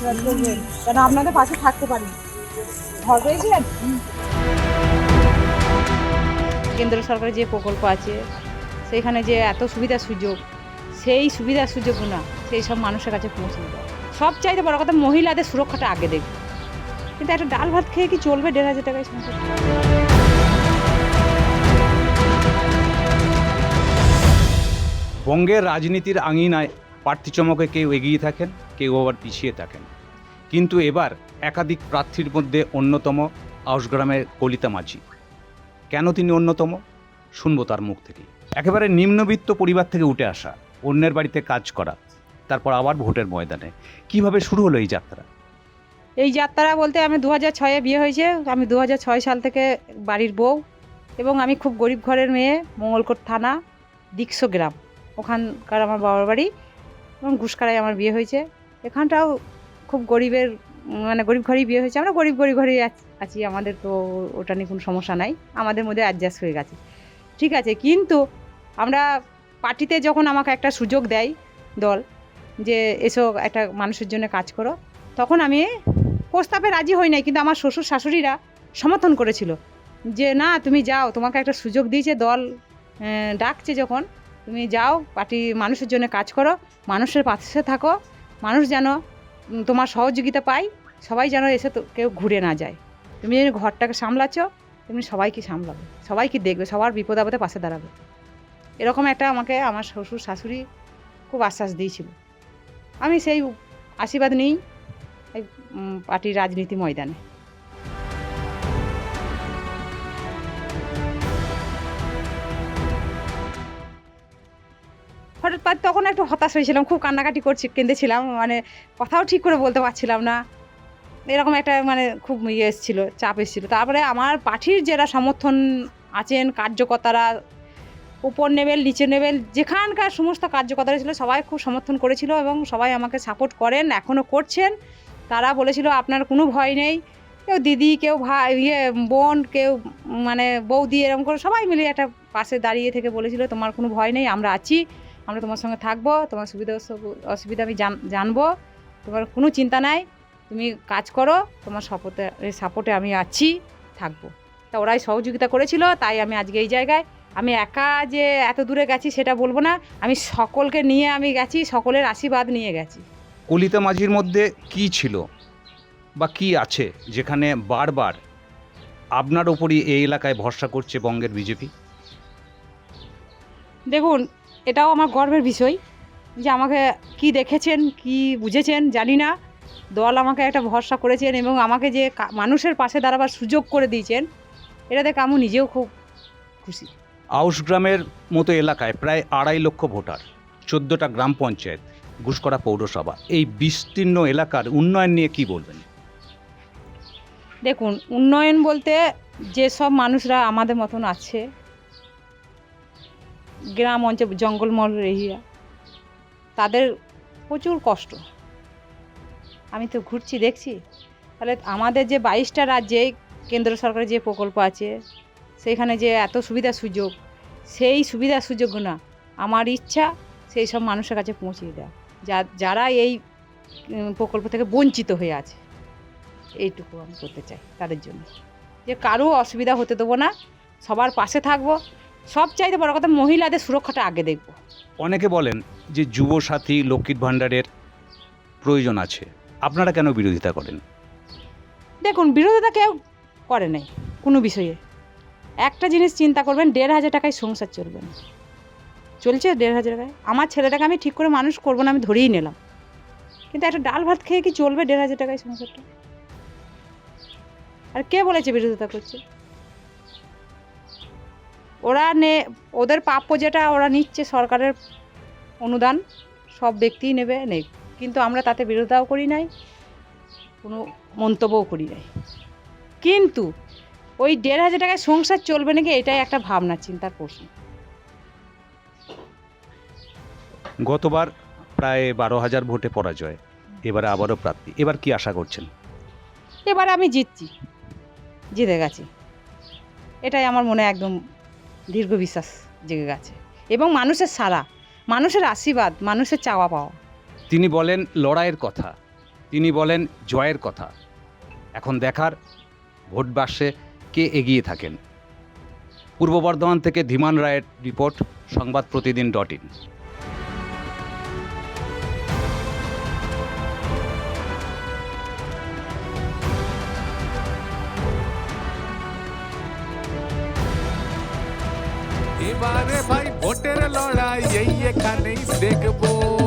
আশীর্বাদ করবেন যেন আপনাদের পাশে থাকতে পারি। ঘর পেয়েছেন? কেন্দ্র সরকারের যে প্রকল্প আছে সেখানে যে এত সুবিধা সুযোগ, সেই সুবিধা সুযোগ না সেই সব মানুষের কাছে পৌঁছে দেয়। সব চাইতে বড় কথা মহিলাদের সুরক্ষাটা আগে দেখবে। কিন্তু একটা ডাল ভাত খেয়ে কি চলবে 1,500 টাকায় সংসার? বঙ্গের রাজনীতির আঙিনায় প্রার্থী চমকে কেউ এগিয়ে থাকেন, কেউ আবার পিছিয়ে থাকেন। কিন্তু এবার একাধিক প্রার্থীর মধ্যে অন্যতম আউশগ্রামের কলিতা মাঝি। কেন তিনি অন্যতম, শুনবো তার মুখ থেকেই। একেবারে নিম্নবিত্ত পরিবার থেকে উঠে আসা, অন্যের বাড়িতে কাজ করা, তারপর আবার ভোটের ময়দানে। কিভাবে শুরু হলো এই যাত্রা? এই যাত্রা বলতে আমি 2006-এ বিয়ে হয়েছে। আমি 2006 সাল থেকে বাড়ির বউ, এবং আমি খুব গরিব ঘরের মেয়ে। মঙ্গলকোট থানা, দিকশো গ্রাম, ওখানকার আমার বাবার বাড়ি, এবং ঘুষকারায় আমার বিয়ে হয়েছে। এখানটাও খুব গরিবের, মানে গরিব ঘরেই বিয়ে হয়েছে। আমরা গরিব ঘরেই আছি, আমাদের তো ওটা নিয়ে কোনো সমস্যা নাই, আমাদের মধ্যে অ্যাডজাস্ট হয়ে গেছে, ঠিক আছে। কিন্তু আমরা পার্টিতে যখন আমাকে একটা সুযোগ দেয় দল, যে এসো একটা মানুষের জন্য কাজ করো, তখন আমি প্রস্তাবে রাজি হই নাই। কিন্তু আমার শ্বশুর শাশুড়িরা সমর্থন করেছিল যে না তুমি যাও, তোমাকে একটা সুযোগ দিয়েছে দল, ডাকছে যখন, তুমি যাও, পার্টি মানুষের জন্য কাজ করো, মানুষের পাশে থাকো, মানুষ যেন তোমার সহযোগিতা পায়, সবাই যেন এসে তো কেউ ঘুরে না যায়। তুমি যেন ঘরটাকে সামলাচ্ছ, তুমি সবাইকে সামলাবে, সবাইকে দেখবে, সবার বিপদ আপদে পাশে দাঁড়াবে। এরকম একটা আমাকে আমার শ্বশুর শাশুড়ি খুব আশ্বাস দিয়েছিল। আমি সেই আশীর্বাদ নিই এই পার্টির রাজনীতি ময়দানে। হঠাৎ তখন একটু হতাশ হয়েছিলাম, খুব কান্নাকাটি কেঁদেছিলাম, মানে কথাও ঠিক করে বলতে পারছিলাম না। এরকম একটা মানে খুব এসেছিলো, চাপ এসেছিলো। তারপরে আমার পার্টির যারা সমর্থন আছেন কার্যকর্তারা, উপর লেভেল নিচে লেভেল যেখানকার সমস্ত কার্যকর্তারা ছিল, সবাই খুব সমর্থন করেছিল এবং সবাই আমাকে সাপোর্ট করেন, এখনও করছেন। তারা বলেছিল আপনার কোনো ভয় নেই, কেউ দিদি, কেউ ভাই, বোন, কেউ মানে বৌদি, এরকম করে সবাই মিলে একটা পাশে দাঁড়িয়ে থেকে বলেছিল তোমার কোনো ভয় নেই, আমরা আছি, আমরা তোমার সঙ্গে থাকবো, তোমার সুবিধা অসুবিধা আমি জানবো, তোমার কোনো চিন্তা নাই, তুমি কাজ করো, তোমার সাপোর্টে আমি আছি, থাকবো। তা ওরাই সহযোগিতা করেছিল, তাই আমি আজকে এই জায়গায়। আমি একা যে এত দূরে গেছি সেটা বলবো না, আমি সকলকে নিয়ে আমি গেছি, সকলের আশীর্বাদ নিয়ে গেছি। কলিতা মাঝির মধ্যে কি ছিল বা কি আছে যেখানে বারবার আপনার ওপরই এই এলাকায় ভরসা করছে বঙ্গের বিজেপি? দেখুন, এটাও আমার গর্বের বিষয় যে আমাকে কি দেখেছেন, কি বুঝেছেন জানি না, দল আমাকে একটা ভরসা করেছেন এবং আমাকে যে মানুষের পাশে দাঁড়াবার সুযোগ করে দিয়েছেন, এটা দেখে আমি নিজেও খুব খুশি। আউশগ্রামের মতো এলাকায় প্রায় 2.5 লক্ষ ভোটার, 14টা গ্রাম পঞ্চায়েত, ঘুষকরা পৌরসভা, এই বিস্তীর্ণ এলাকার উন্নয়ন নিয়ে কি বলবেন? দেখুন, উন্নয়ন বলতে যেসব মানুষরা আমাদের মতন আছে, গ্রাম অঞ্চল জঙ্গলমহল এরিয়া, তাদের প্রচুর কষ্ট। আমি তো ঘুরছি দেখছি, তাহলে আমাদের যে 22টা রাজ্যে কেন্দ্র সরকারের যে প্রকল্প আছে সেখানে যে এত সুবিধা সুযোগ, সেই সুবিধা সুযোগ না আমার ইচ্ছা সেই সব মানুষের কাছে পৌঁছিয়ে দেওয়া, যারা এই প্রকল্প থেকে বঞ্চিত হয়ে আছে। এইটুকু আমি করতে চাই তাদের জন্য, যে কারো অসুবিধা হতে দেবো না, সবার পাশে থাকবো। সব চাইতে বড় কথা মহিলাদের সুরক্ষাটা আগে দেখব। অনেকে বলেন যে যুবসাথী, লক্ষ্মীর ভাণ্ডারের প্রয়োজন আছে, আপনারা কেন বিরোধিতা করেন? দেখুন, বিরোধিতা কেউ করে নাই কোনো বিষয়ে। একটা জিনিস চিন্তা করবেন, 1,500 টাকায় সংসার চলবে না, চলছে 1,500 টাকায়। আমার ছেলেটাকে আমি ঠিক করে মানুষ করবো না, আমি ধরেই নিলাম, কিন্তু একটা ডাল ভাত খেয়ে কি চলবে 1,500 টাকায় সংসারটা? আর কে বলেছে বিরোধিতা করছে? ওদের প্রাপ্য যেটা ওরা নিচ্ছে, সরকারের অনুদান সব ব্যক্তিই নেই, কিন্তু আমরা তাতে বিরোধিতাও করি নাই, কোনো মন্তব্যও করি নাই। কিন্তু ওই 1,500 টাকায় সংসার চলবে নাকি, এটাই একটা ভাবনা চিন্তার প্রশ্ন। গতবার প্রায় 12,000 ভোটে পরাজয়, এবারে আবারও প্রার্থী, এবার কি আশা করছেন? এবার আমি জিতে গেছি, এটাই আমার মনে একদম দীর্ঘ বিশ্বাস জেগে গেছে, এবং মানুষের সাড়া, মানুষের আশীর্বাদ, মানুষের চাওয়া পাওয়া। তিনি বলেন লড়াইয়ের কথা, তিনি বলেন জয়ের কথা। এখন দেখার ভোট বাক্সে কে এগিয়ে থাকেন। পূর্ব বর্ধমান থেকে ধীমান রায়ের রিপোর্ট, সংবাদ প্রতিদিন.in। এবারে ভাই ভোটের লড়াই এই এখানেই দেখবো।